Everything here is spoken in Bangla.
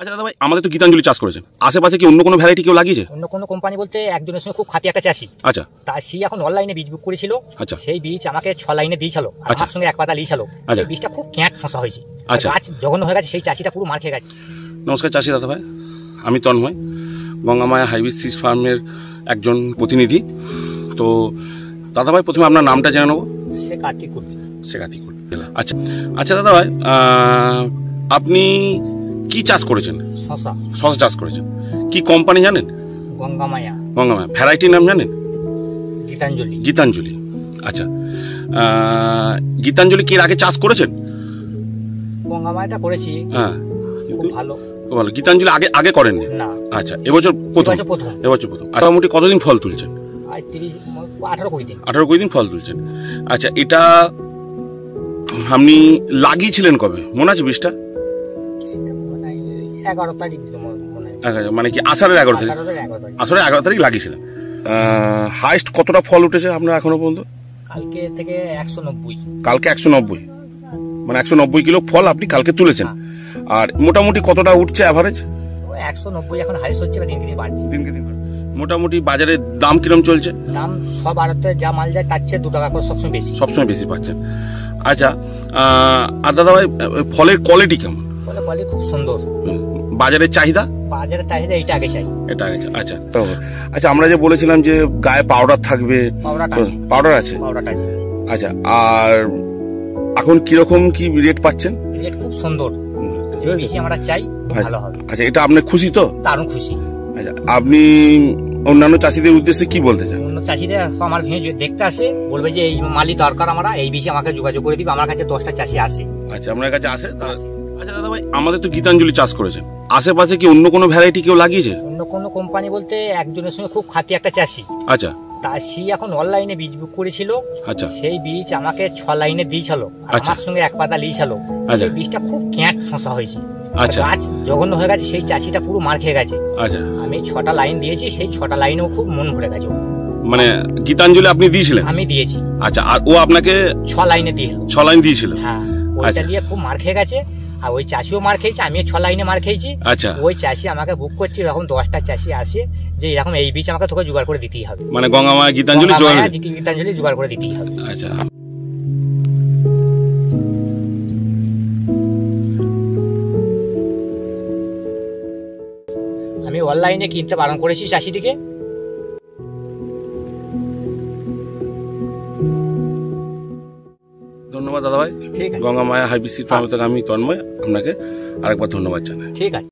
আচ্ছা দাদা ভাই, আমাদের তো গীতাঞ্জলি চাষ করেছেন, আশেপাশে কি অন্য কোনো ভ্যারাইটি কেউ লাগিয়েছে? অন্য কোনো কোম্পানি বলতে একজনের সঙ্গে খুব খাতি একটা চাষি। আচ্ছা, তা সে এখন অনলাইনে বীজ বুক করেছিল। আচ্ছা, সেই বীজ আমাকে 6 লাইনে দিয়েছিল, আর আমার সঙ্গে এক পাতা লিয়েছিল। সেই বীজটা খুব ক্যাঁট ফসা হয়েছে, আচ্ছা, গাছ জঘন্য হয়ে গেছে, সেই চাষিটা পুরো মার খেয়ে গেছে। নমস্কার চাষি দাদা ভাই, আমি তন্ময়, গঙ্গামায়া হাইব্রিড সিডস ফার্মের একজন প্রতিনিধি। তো দাদা ভাই, প্রথমে আপনার নামটা জেনে নেবো। শেখ আতিকুল। শেখ আতিকুল। আচ্ছা আচ্ছা দাদা ভাই, আপনি কি চাষ করেছেন? শশা। শশা চাষ করেছেন, কি কোম্পানি জানেন? গঙ্গামায়া। গঙ্গামায়া। ভ্যারাইটির নাম জানেন? গীতাঞ্জলি। গীতাঞ্জলি। আচ্ছা, গীতাঞ্জলি কি এর আগে চাষ করেছেন? গঙ্গামায়াটা করেছি, হ্যাঁ, খুব ভালো। খুব ভালো। গীতাঞ্জলি আগে আগে করেননি? না। আচ্ছা, এবছর প্রথম? এবছর প্রথম। আর মোটামুটি কতদিন ফল তুলছেন? 18-20 দিন। 18-20 দিন ফল তুলছেন। আচ্ছা, এটা আপনি লাগিয়েছিলেন কবে মনে আছে বীজটা? 11 তারিখ মানে কি আষাঢ়ের 11 তারিখ? আষাঢ়ের 11 তারিখ লাগিয়েছিলেন। হাইস্ট কতটা ফল উঠেছে আপনার এখনো পর্যন্ত? কালকে থেকে 190। কালকে 190, মানে 190 কিলো ফল আপনি কালকে তুলেছেন। আর মোটামুটি কতটা উঠছে অ্যাভারেজ? 190 এখন হাইস্ট হচ্ছে, দিনকে দিন বাড়ছে। দিনকে দিন। মোটামুটি বাজারে দাম কিরম চলছে? দাম সব আড়তে যা মাল যায় তার চেয়ে 2 টাকা করে সবসময় বেশি। সবসময় বেশি পাচ্ছেন। আচ্ছা, আর দাদা ভাই, ফলের কোয়ালিটি কেমন? ফলের কোয়ালিটি খুব সুন্দর। বাজারের চাহিদা? বাজারের চাহিদা এটা আগে চাই। এটা আগে। আচ্ছা আচ্ছা, আমরা যে বলেছিলাম যে গায়ে পাউডার থাকবে, পাউডার আছে? পাউডারটা আছে। আচ্ছা, আর এখন কিরকম কি রেট পাচ্ছেন? রেট খুব সুন্দর, যে বেশি আমরা চাই ভালো হবে। আচ্ছা, এটা আপনি খুশি তো? দারুণ খুশি। আচ্ছা, আপনি অন্যান্য চাষিদের উদ্দেশ্যে কি বলতে চান? অন্য চাষিদের আমার ভিডিও দেখতে আসে, বলবে যে এই মালই দরকার, আমরা এই বিষয়ে আমাকে যোগাযোগ করে দিবে। আমার কাছে 10টা চাষি আসে। আচ্ছা, আপনার কাছে আসে? আচ্ছা দাদা ভাই, আমাদের তো গীতাঞ্জলি চাষ করেছেন, আশেপাশে কি অন্য কোনো ভ্যারাইটি কেউ লাগিয়েছে? অন্য কোনো কোম্পানি বলতে একজনের সঙ্গে খুব খাতি একটা চাষি। আচ্ছা, তা সে এখন অনলাইনে বীজ বুক করেছিল। আচ্ছা, সেই বীজ আমাকে 6 লাইনে দিয়েছিল, আর আমার সঙ্গে এক পাতা লিয়েছিল। সেই বীজটা খুব ক্যাঁট ফসা হয়েছে, আচ্ছা, গাছ জঘন্য হয়ে গেছে, সেই চাষিটা পুরো মার খেয়ে গেছে। আচ্ছা, আমি 6টা লাইন দিয়েছি, সেই 6টা লাইনেও খুব মন ভরে গেছে। মানে গীতাঞ্জলি আপনি দিয়েছিলেন? আমি দিয়েছি। আচ্ছা, আর ও আপনাকে 6 লাইনে দিয়েছিল? 6 লাইন দিয়েছিল। হ্যাঁ, ওইটা দিয়ে খুব মার খেয়ে গেছে। আর ওই চাষিও মার খেয়েছে, আমিও 6 লাইনে মার খেয়েছি। আচ্ছা, ওই চাষি আমাকে বুক করছে, এরকম 10টা চাষি আসে যে এরকম এই বীজ আমাকে তোকে জোগাড় করে দিতেই হবে। মানে গঙ্গামায়া গীতাঞ্জলি জোগাড় করে দিতেই হবে। আচ্ছা, আমি অনলাইনে কিনতে বারণ করেছি চাষিদিকে। ধন্যবাদ দাদা ভাই। ঠিক আছে। গঙ্গামায়া হাইব্রিড সিড ফার্ম থেকে আমি তন্ময়, আপনাকে আরেকবার ধন্যবাদ জানাই। ঠিক আছে।